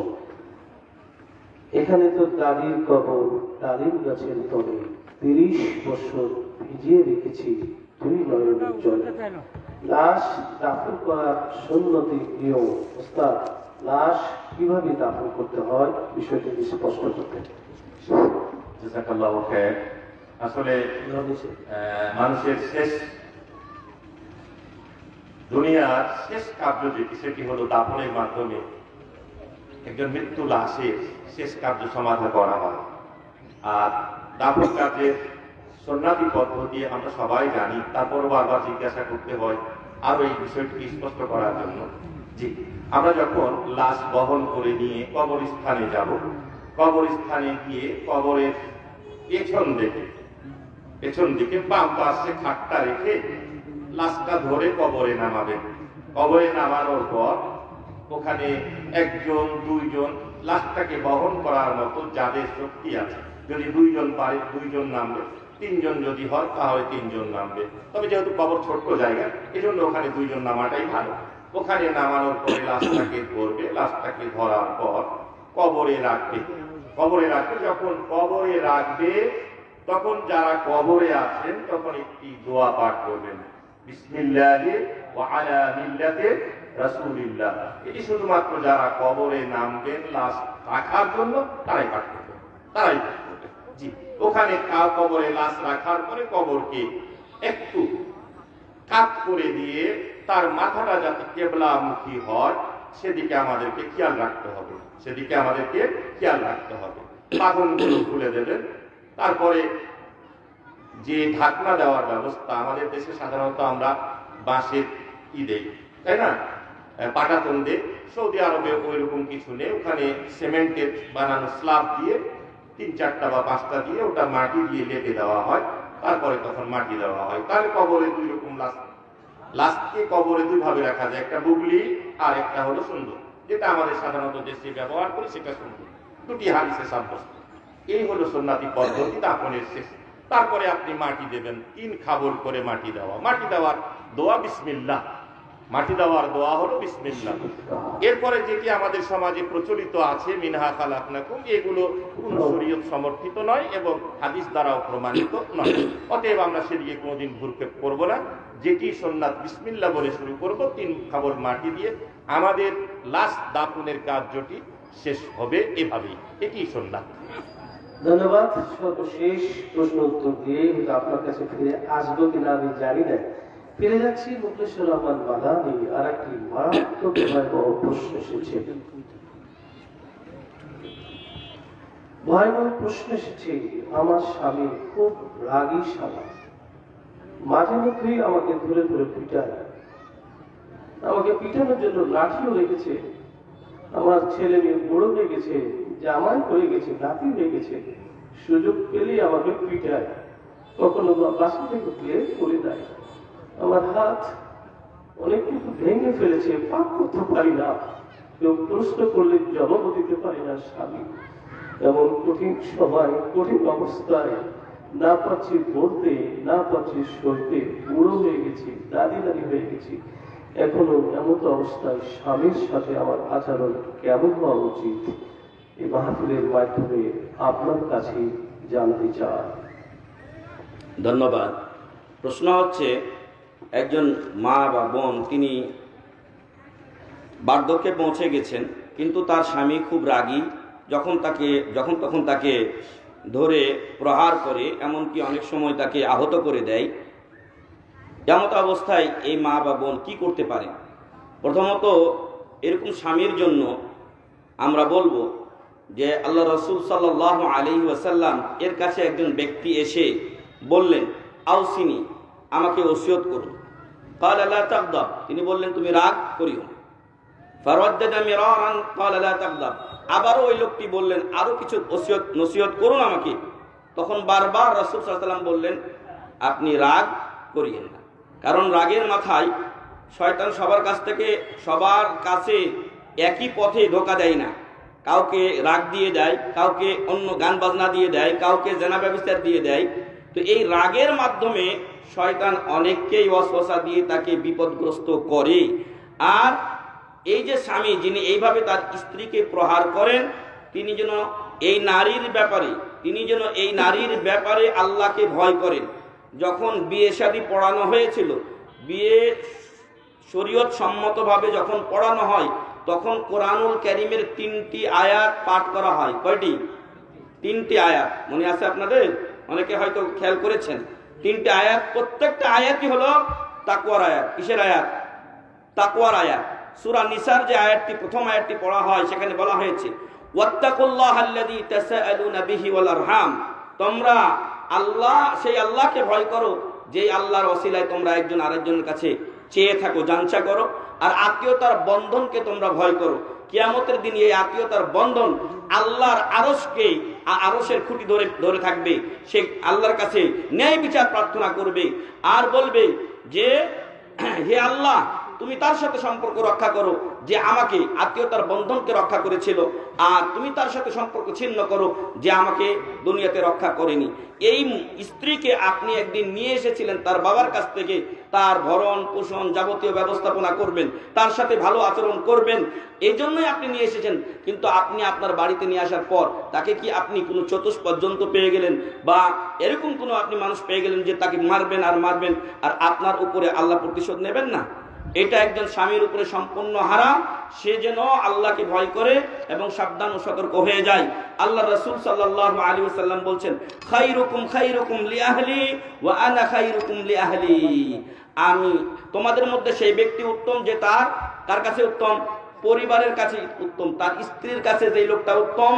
এখানে তো দাদির কবর ডালিম গাছের তলে 30 বছর ভিজিয়ে রেখেছি 2 নয়নের জলে। লাশ দাফন করার সুন্নতি নিয়ম ওস্তাদ, লাশ কিভাবে দাফন করতে হয় বিষয়টি স্পষ্ট করতে। জাযাকাল্লাহু খাইর। আসলে মানুষের শেষ দুনিয়ার শেষ কার্য যেটি সেটি হলো দাফনের মাধ্যমে একজন মৃত্যু লাশের শেষ কার্য সমাধা করা হয়। আর দাফন কার্যের সুন্নতি পদ্ধতি আমরা সবাই জানি, তারপরও বারবার জিজ্ঞাসা করতে হয় আরো এই বিষয়টি স্পষ্ট করার জন্য। জি, আমরা যখন লাশ বহন করে নিয়ে কবরস্থানে যাব, কবরস্থানে গিয়ে কবরের পেছন দিকে বাম পাশে খাটটা রেখে লাশটা ধরে কবরে নামাবেন। কবরে নামানোর পর ওখানে 1 জন 2 জন লাশটাকে বহন করার মতো যাদের শক্তি আছে, যদি 2 জন পারে 2 জন নামবে, 3 জন যদি হয় তাহলে 3 জন নামবে। তবে যেহেতু কবর ছোট্ট জায়গা এই জন্য ওখানে 2 জন নামাটাই ভালো। ওখানে নামানোর পরে লাশটাকে ধরবে, লাশটাকে ধরার পর কবরে রাখবে। যখন কবরে রাখবে তখন যারা কবরে আছেন তখন একটি দোয়া পাঠ করবেন, বিসমিল্লাহি ওয়া আলা মিল্লাতি রাসূলিল্লাহ। এটি শুধুমাত্র যারা কবরে নামবেন লাশ রাখার জন্য তারাই পাঠ করবেন। জি, ওখানে কবরে লাশ রাখার পরে কবরকে একটু কাত করে দিয়ে তার মাথাটা যাতে কেবলামুখী হয় সেদিকে আমাদেরকে খেয়াল রাখতে হবে। বাঁধনগুলো খুলে দেবেন। তারপরে যে ঢাকনা দেওয়ার ব্যবস্থা আমাদের দেশে সাধারণত আমরা বাঁশের দেই, তাই না, পাটাতন দেই। সৌদি আরবে ওইরকম কিছু নেই, ওখানে সিমেন্টের বানানো স্ল্যাব দিয়ে 3-4টা বা 5টা দিয়ে ওটা মাটি দিয়ে লেপে দেওয়া হয়, তারপরে তখন মাটি দেওয়া হয়। তাহলে কবরে 2 রকম লাশকে কবরে 2 ভাবে রাখা যায়, একটা বুগলি আর একটা হলো সুন্দর, যেটা আমাদের সাধারণত দেশে ব্যবহার করি সেটা সুন্দর। 2টি হাদিসে সাব্যস্ত। এই হলো সুন্নতি পদ্ধতি দাফনের শেষ। তারপরে আপনি মাটি দেবেন, 3 খাবল করে মাটি দেওয়ার দোয়া বিসমিল্লাহ। মাটি দেওয়ার দোয়া হলো বিসমিল্লাহ। এরপরে যেটি আমাদের সমাজে প্রচলিত আছে মিনহা খালাকনাকুম, এগুলো কোন শরীয়ত সমর্থিত নয় এবং হাদিস দ্বারাও প্রমাণিত নয়। অতএব আমরা সেদিকে কোনোদিন ভুরক্ষেপ করব না। যেটি সুন্নাত বিসমিল্লাহ বলে শুরু করব, 3 খাবল মাটি দিয়ে আমাদের লাশ দাফনের কার্যটি শেষ হবে এভাবেই। এটি সুন্নাত। ধন্যবাদ। সর্বশেষ প্রশ্ন উত্তর দিয়ে আপনার কাছে ফিরে আসবো কিনা আমি জানি না, ফিরে যাচ্ছি মুখলেশ্বর রহমান বাদানি। আর একটি মারাত্মক ভয়াবহ প্রশ্ন এসেছে, ভয়াবহ প্রশ্ন এসেছে। আমার স্বামী খুব রাগী স্বামী, মাঝে মধ্যেই আমাকে ধরে ধরে পিটায়, আমাকে পিটানোর জন্য লাঠিও রেখেছে। আমার ছেলে মেয়ে বড় হয়ে গেছে, জামাই হয়ে গেছে, নাতি হয়ে গেছে, সুযোগ পেলেই আমাকে পিটায়, কখনো বাসা থেকে তুলে করে দেয়। আমার হাত অনেক কিছু ভেঙে ফেলেছে, পাক করতে পারি না, কেউ প্রশ্ন করলে জবাবও দিতে পারি না। স্বামী এমন কঠিন সময়, কঠিন অবস্থায় না পাচ্ছি বলতে, না পাচ্ছি সইতে, বুড়ো হয়ে গেছি, দাদি দাদি হয়ে গেছি। এখনো এমন অবস্থায় স্বামীর সাথে আমার আচরণ কেমন হওয়া উচিত, এই মাহফিলের মাধ্যমে আপনার কাছে জানতে চাই। ধন্যবাদ। প্রশ্ন হচ্ছে, একজন মা বা বোন তিনি বার্ধক্যে পৌঁছে গেছেন, কিন্তু তার স্বামী খুব রাগী, যখন তখন তাকে ধরে প্রহার করে, এমনকি অনেক সময় তাকে আহত করে দেয়। এমত অবস্থায় এই মা বা বোন কি করতে পারে? প্রথমত, এরকম স্বামীর জন্য আমরা বলবো যে আল্লাহ রসুল সাল্লাল্লাহু আলাইহি ওয়াসাল্লাম এর কাছে একজন ব্যক্তি এসে বললেন, আউসিনি, আমাকে ওসিয়ত করুন। ক্বাল লা তাগদাব, তিনি বললেন তুমি রাগ করিও না। ফারাদ্দাদা মিরারান ক্বাল লা তাগদাব, আবারও ওই লোকটি বললেন আরো কিছু নসিহত করুন আমাকে। তখন বারবার রাসূল সাল্লাল্লাহু আলাইহি ওয়াসাল্লাম বললেন আপনি রাগ করিয়েন না, কারণ রাগের মাথায় শয়তান সবার কাছে একই পথে ধোঁকা দেয় না। কাউকে রাগ দিয়ে দেয়, কাউকে অন্য গান বাজনা দিয়ে দেয়, কাউকে জেনা ব্যবচার দিয়ে দেয়। তো এই রাগের মাধ্যমে শয়তান অনেককেই ওয়াসওয়াসা দিয়ে তাকে বিপদগ্রস্ত করে। আর এই যে স্বামী যিনি এইভাবে তার স্ত্রীকে প্রহার করেন, তিনি যেন এই নারীর ব্যাপারে আল্লাহকে ভয় করেন। যখন বিয়ে শাদী পড়ানো হয়েছিল, বিয়ে শরীয়ত সম্মতভাবে যখন পড়ানো হয়, তখন কোরআনুল কারীমের 3টি আয়াত পাঠ করা হয়। কয়টি? 3টি আয়াত। মনে আছে আপনাদের? অনেকে হয়তো খেয়াল করেছেন। 3টি আয়াত, প্রত্যেকটা আয়াতই হলো তাকওয়ার আয়াত। কিসের আয়াত? তাকওয়ার আয়াত। সূরা নিসার যে আয়াতটি, প্রথম আয়াতটি পড়া হয়, সেখানে বলা হয়েছে ওয়াত্তাকুল্লাহাল্লাযী তাসাআলুনা বিহি ওয়াল আরহাম, তোমরা সেই আল্লাহকে ভয় করো যেই আল্লাহর ওসিলায় তোমরা একজন আরেকজনের কাছে চেয়ে থাকো, জানচা করো। আর আত্মীয়তার বন্ধনকে তোমরা ভয় করো। কিয়ামতের দিন এই আত্মীয়তার বন্ধন আল্লাহর আরশের খুঁটি ধরে থাকবে। সে আল্লাহর কাছে ন্যায় বিচার প্রার্থনা করবে আর বলবে যে হে আল্লাহ, তুমি তার সাথে সম্পর্ক রক্ষা করো যে আমাকে আত্মীয়তার বন্ধনকে রক্ষা করেছিল, আর তুমি তার সাথে সম্পর্ক ছিন্ন করো যে আমাকে দুনিয়াতে রক্ষা করেনি। এই স্ত্রীকে আপনি একদিন নিয়ে এসেছিলেন তার বাবার কাছ থেকে, তার ভরণ পোষণ যাবতীয় ব্যবস্থাপনা করবেন, তার সাথে ভালো আচরণ করবেন, এই জন্যই আপনি নিয়ে এসেছেন। কিন্তু আপনি আপনার বাড়িতে নিয়ে আসার পর তাকে কি আপনি কোনো চতুষ্পদ জন্তু পেয়ে গেলেন, বা এরকম কোনো আপনি মানুষ পেয়ে গেলেন যে তাকে মারবেন আর আপনার উপরে আল্লাহ প্রতিশোধ নেবেন না? এটা একজন স্বামীর উপরে সম্পূর্ণ হারাম। সে যেন আল্লাহকে ভয় করে এবং সাবধান ও সতর্ক হয়ে যায়। আল্লাহ রাসূল সাল্লাল্লাহু আলাইহি ওয়াসাল্লাম বলছেন, খায়রুকুম লিআহলি ওয়া আনা খায়রুকুম লিআহলি, আমি তোমাদের মধ্যে সেই ব্যক্তি উত্তম যে কার কাছে উত্তম? পরিবারের কাছে উত্তম। তার স্ত্রীর কাছে যেই লোকটা উত্তম,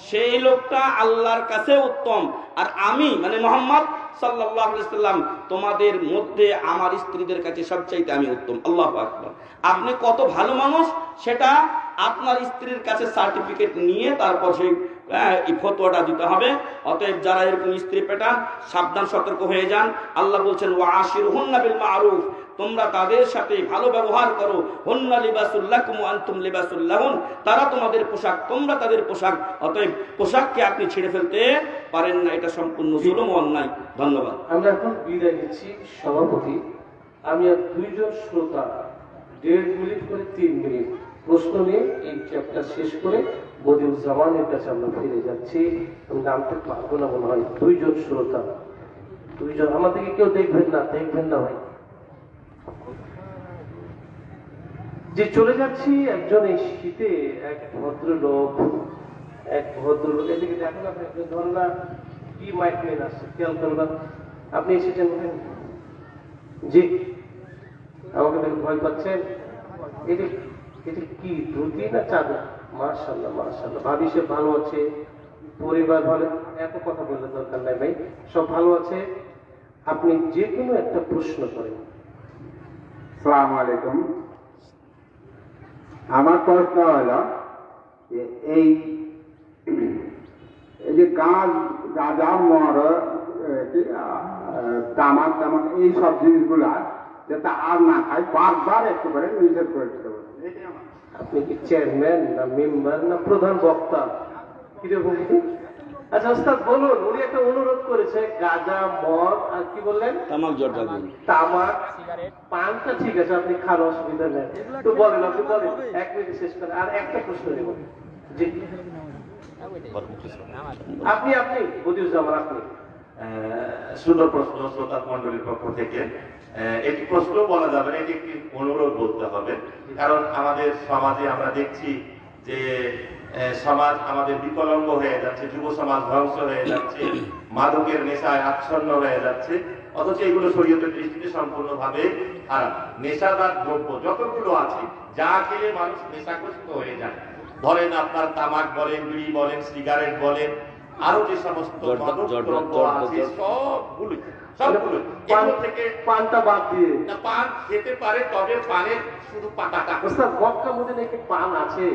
সেই লোকটা আল্লাহর কাছে উত্তম। আর আমি মানে মুহাম্মদ সাল্লাল্লাহু আলাইহি ওয়াসাল্লাম তোমাদের মধ্যে আমার স্ত্রীদের কাছে সবচাইতে আমি উত্তম। আল্লাহু আকবার। আপনি কত ভালো মানুষ সেটা আপনার স্ত্রীর কাছে সার্টিফিকেট নিয়ে তারপর সেই ফতোয়াটা দিতে হবে। অতএব যারা এরকম স্ত্রী পেটান, সাবধান সতর্ক হয়ে যান। আল্লাহ বলছেন ওয়াশিরহুন্না বিল মারুফ, তোমরা তাদের সাথে ভালো ব্যবহার করো। হুন্না লিবাসুল লাকুম ওয়া আনতুম লিবাসুল লাহুন, তারা তোমাদের পোশাক, তোমরা তাদের পোশাক। অতএব পোশাককে আপনি ছিঁড়ে ফেলতে পারেন না, এটা সম্পূর্ণ জুলুম ও অন্যায়। ধন্যবাদ। আমরা এখন বিদায় নিচ্ছি। সভাপতি, আমি আর 2 জন শ্রোতা 1.5 মিনিট করে 3 মিনিট প্রশ্ন নিয়ে এই চ্যাপ্টার শেষ করে বদিউজ্জামানের কাছে আমরা ফিরে যাচ্ছি। আমি নামতে পারবো না মনে হয়। 2 জন শ্রোতা, 2 জন। আমাদেরকে কেউ দেখবেন না ভাই। যে চলে যাচ্ছি একজন এই শীতে, এক ভদ্রলোক এদিকে দেখেন, আপনি ধরুন না কি মাইক নিয়ে আসছে, খেয়াল করবেন। আপনি এসেছেন জি, আমাকে দেখে ভয় পাচ্ছেন? এটা এটা কি ধুতি না চাদর? মাশাআল্লাহ মাশাআল্লাহ, ভাবি সে ভালো আছে, পরিবার ভালো, এত কথা বললে দরকার নাই ভাই, সব ভালো আছে। আপনি যে কোনো একটা প্রশ্ন করেন। আসসালামু আলাইকুম। আমার প্রশ্ন হলো যে এই যে গাঁজা মর তামাক টামাক এই সব জিনিসগুলা যাতে আর না খায় বারবার একটু করে নিষেধ করে দিতে হবে। আপনি কি চেয়ারম্যান না মেম্বার না প্রধান বক্তা, কিরকম কি? আচ্ছা ওস্তাদ বলুন, উনি একটা অনুরোধ করেছে, গাঁজা মদ আর কি বললেন, তামাক জর্দা দিন। তামাক, পানটা ঠিক আছে আপনি খান, অসুবিধা নেই, তো বলেন, আপনি বলেন, 1 মিনিট শেষ করেন। আর একটা প্রশ্ন নেব। জি আপনি আপনি বদিউজ্জামান, আপনি। সুন্দর প্রশ্ন শ্রোতা মন্ডলীর পক্ষ থেকে। একটি প্রশ্ন বলা যাবে না, এটি একটি অনুরোধ বলতে হবে। কারণ আমাদের সমাজে আমরা দেখছি যে সমাজ আমাদের বিকলঙ্গ হয়ে যাচ্ছে, যুব সমাজ ধ্বংস হয়ে যাচ্ছে, মাদকের নেশায় আচ্ছন্ন হয়ে যাচ্ছে, অথচ এগুলো শরীয়তের দৃষ্টিতে সম্পূর্ণভাবে খারাপ। নেশাদার দ্রব্য যতগুলো আছে, যা খেলে মানুষ নেশাগ্রস্ত হয়ে যায়, ধরেন আপনার তামাক বলেন, বিড়ি বলেন, সিগারেট বলেন, আরো যে সমস্ত মাদক দ্রব্য আছে সবগুলো এগুলো থেকে পানটা বাদ দিয়ে। না, পান খেতে পারে, তবে পানের শুধু পাতাটা। ওস্তাদ মক্কা মদিনায় কি পান আছে?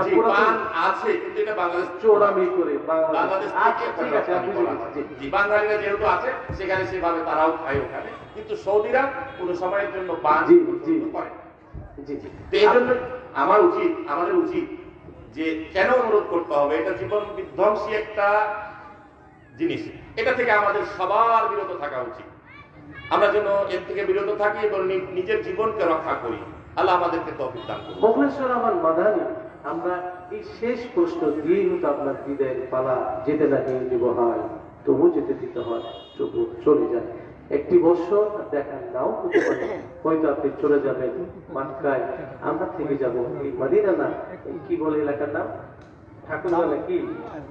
জি, পান আছে, কিন্তু এটা বাংলাদেশ চোরামি করে বাংলাদেশ আচ্ছা থেকে ঠিক আছে, রপ্তানি আপনি করা হয়। জি, বাঙালিরা যেহেতু আছে সেখানে সেভাবে তারাও খায় ওখানে, কিন্তু সৌদিরা কোনো সময়ের জন্য পান জি, জি। করে। জি জি। তো এই জন্য আমাদের উচিত যে কেন অনুরোধ করতে হবে, এটা জীবন বিধ্বংসী একটা জিনিস, এটা থেকে আমাদের সবার বিরত থাকা উচিত। আমরা যেন এর থেকে বিরত থাকি এবং নিজের জীবনকে রক্ষা করি। আল্লাহ আমাদেরকে তৌফিক দান করুন। মোখলেসুর রহমান মাদানী, আমরা এই শেষ প্রশ্ন দিয়েই হতো আপনার বিদায়ের পালা, যেতে না নিব হয়, তবু যেতে দিতে হয়, তবু চলে যায়। একটি বছর দেখার নাও হতে পারে, হয়তো আপনি চলে যাবেন মাক্কায়, আমরা থেকে যাব এই মদিনা, না এই কি বলে এলাকার নাম, ঠাকুরগাঁও নাকি?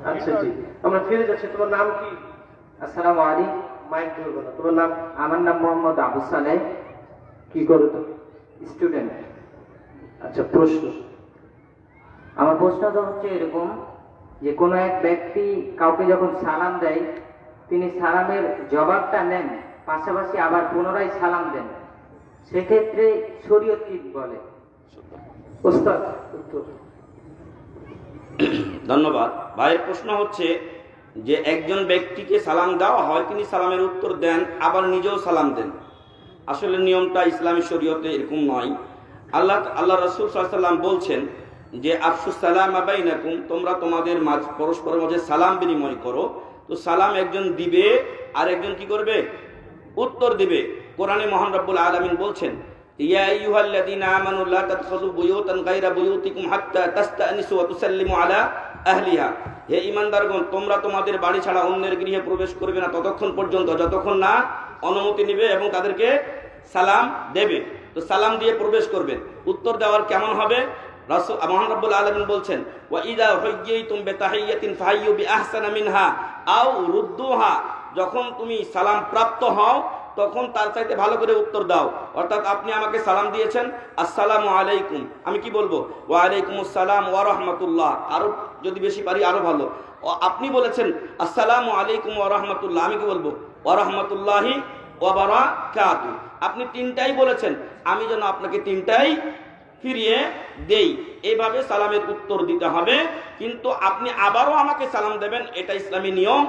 আচ্ছা জি, আমরা ফিরে যাচ্ছি। তোমার নাম কি? আসসালামু আলাইকুম। মাইক ধরবো না, তোমার নাম? আমার নাম মোহাম্মদ আবু সালেহ, কি করো তুমি? স্টুডেন্ট। আচ্ছা প্রশ্ন। আমার প্রশ্নটা হচ্ছে এরকম যে কোনো এক ব্যক্তি কাউকে যখন সালাম দেয়, তিনি সালামের জবাবটা নেন, পাশাপাশি আবার পুনরায় সালাম দেন, সেক্ষেত্রে শরীয়ত কি বলে? ওস্তাদ উত্তর। ধন্যবাদ। ভাইয়ের প্রশ্ন হচ্ছে যে একজন ব্যক্তিকে সালাম দেওয়া হয়, তিনি সালামের উত্তর দেন, আবার নিজেও সালাম দেন। আসলে নিয়মটা ইসলামী শরীয়তে এরকম নয়। আল্লাহ রাসূল সাল্লাল্লাহু আলাইহি ওয়াসাল্লাম বলছেন যে আফসুস সালাম বাইনাকুম, তোমরা তোমাদের পরস্পরের মাঝে সালাম বিনিময় করো। তো সালাম একজন দিবে আর একজন কি করবে? উত্তর দিবে। কোরআনে মহান রব্বুল আলামিন বলছেন, ইয়া আইয়ুহাল্লাযীনা আমানু লা তাদখুলু বুয়ুতান গায়রা বুয়ুতিকুম হাত্তা তাস্তানিসু ওয়া তুসাল্লিমু আলা আহলিহা। হে ঈমানদারগণ, তোমরা তোমাদের বাড়ি ছাড়া অন্যের গৃহে প্রবেশ করবে না ততক্ষণ পর্যন্ত যতক্ষণ না অনুমতি নেবে এবং তাদেরকে সালাম দেবে। তো সালাম দিয়ে প্রবেশ করবে। উত্তর দেওয়ার কেমন হবে? রাসূল মহান রব্বুল আলামিন বলছেন, ওয়া ইযা হুয়্যিতুম বিতাহিয়্যাতিন ফাহাইয়্যু বিআহসানা মিনহা আও রুদ্দুহা। যখন তুমি সালাম প্রাপ্ত হও তখন তার চাইতে ভালো করে উত্তর দাও। অর্থাৎ আপনি আমাকে সালাম দিয়েছেন, আসসালামু আলাইকুম, আমি কি বলবো? ওয়া আলাইকুমুস সালাম ওয়া রাহমাতুল্লাহ, আরো যদি বেশি পারি আরো ভালো। আপনি বলেছেন আসসালামু আলাইকুম ওয়া রাহমাতুল্লাহ, আমি কি বলবো? ওয়া রাহমাতুল্লাহি ওয়া বারাকাতুহু। আপনি তিনটাই বলেছেন, আমি যেন আপনাকে তিনটাই ফিরিয়ে দেই। এইভাবে সালামের উত্তর দিতে হবে, কিন্তু আপনি আবারও আমাকে সালাম দেবেন, এটা ইসলামী নিয়ম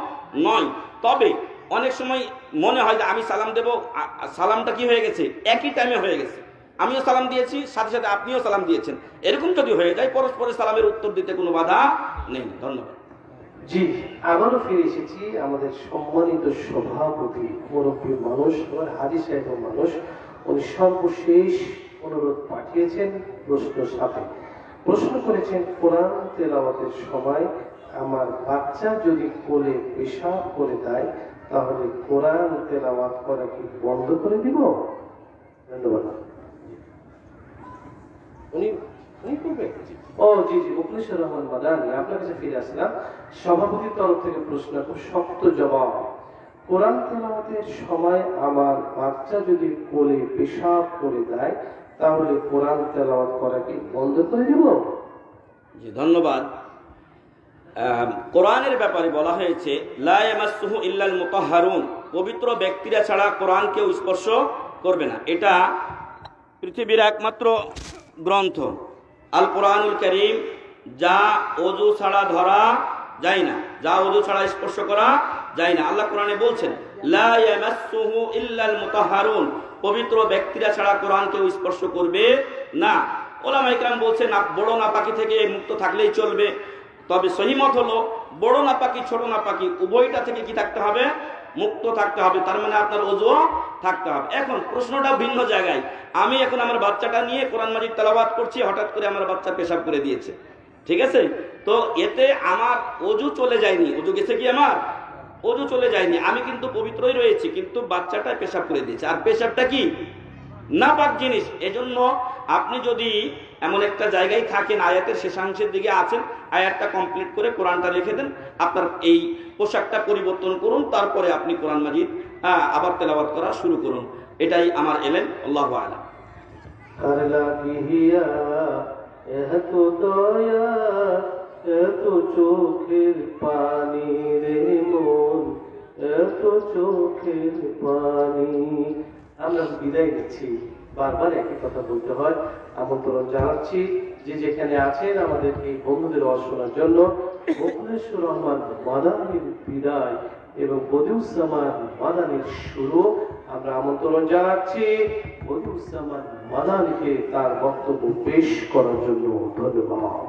নয়। তবে অনেক সময় মনে হয় যে আমি সালাম দেব, সালামটা কি হয়ে গেছে, একই টাইমে হয়ে গেছে, আমিও সালাম দিয়েছি সাথে সাথে আপনিও সালাম দিয়েছেন, এরকম যদি হয়ে যায় পরস্পরের সালামের উত্তর দিতে কোনো বাধা নেই। ধন্যবাদ। জি, আবারও ফিরে এসেছি। আমাদের সম্মানিত সভাপতি, মুরব্বী মানুষ, আমার হাজী সাহেব মানুষ, উনি সর্বশেষ অনুরোধ পাঠিয়েছেন প্রশ্নের সাথে। প্রশ্ন করেছেন, কোরআন তেলাওয়াতের সময় আমার বাচ্চা যদি কোলে পেশাব করে দেয় তাহলে কোরআন তেলাওয়াত করা কি বন্ধ করে দিব? ধন্যবাদ। উনি করবে? ও জি জি, মুখলেসুর রহমান মাদানী, আপনার কাছে ফিরে আসলাম। সভাপতির তরফ থেকে প্রশ্ন, খুব শক্ত জবাব। কোরআন তেলাওয়াতের সময় আমার বাচ্চা যদি কোলে পেশাব করে দেয় তাহলে কোরআন তেলাওয়াত করা কি বন্ধ করে দিব? জি, ধন্যবাদ। কোরআনের ব্যাপারে বলা হয়েছে লা ইয়ামাসসুহু ইল্লাল মুতাহহারুন, পবিত্র ব্যক্তিরা ছাড়া কোরআন কেউ স্পর্শ করবে না। এটা পৃথিবীর একমাত্র গ্রন্থ আল কোরআনুল কারীম, যা ওযু ছাড়া ধরা যায় না, যা ওযু ছাড়া স্পর্শ করা যায় না। আল্লাহ কোরআনে বলছেন লা ইয়ামাসসুহু ইল্লাল মুতাহহারুন, পবিত্র ব্যক্তিরা ছাড়া কোরআন কেউ স্পর্শ করবে না। ওলামায়ে কেরাম বলছেন বড় নাপাকি থেকে মুক্ত থাকলেই চলবে, তবে সহি মত হলো বড় নাপাকি ছোট নাপাকি উভয়টা থেকে কি থাকতে হবে? মুক্ত থাকতে হবে। তার মানে আপনার ওযুও থাকতে হবে। এখন প্রশ্নটা ভিন্ন জায়গায়। আমি এখন আমার বাচ্চাটা নিয়ে কোরআন মাজিদ তেলাওয়াত করছি, হঠাৎ করে আমার বাচ্চা পেশাব করে দিয়েছে, ঠিক আছে? তো এতে আমার ওযু চলে যায়নি। ওযু গেছে কি? আমার ওযু চলে যায়নি, আমি কিন্তু পবিত্রই রয়েছি, কিন্তু বাচ্চাটা পেশাব করে দিয়েছে। আর পেশাবটা কি? নাপাক জিনিস। এজন্য আপনি যদি এমন একটা জায়গায় থাকেন, আয়াতের শেষাংশের দিকে আছেন, আয়াতটা কমপ্লিট করে কোরআনটা রেখে দেন, আপনার এই পোশাকটা পরিবর্তন করুন, তারপরে আপনি কোরআন মাজিদ আবার তেলাওয়াত করা শুরু করুন। এটাই আমার এলেম। আল্লাহু আ'লাম। আর লাগিয়া এত দয়া এত চোখের পানি রে মন, এত চোখের পানি। আমরা বিদায় নিচ্ছি, বারবার একই কথা বলতে হয়। আমন্ত্রণ জানাচ্ছি যে যেখানে আছেন আমাদের এই বন্ধুদের ওয়াজ শোনার জন্য। মুখলেসুর রহমান মাদানির বিদায় এবং বদিউজ্জামান মাদানির শুরু। আমরা আমন্ত্রণ জানাচ্ছি বদিউজ্জামান মাদানিকে তার বক্তব্য পেশ করার জন্য। ধন্যবাদ।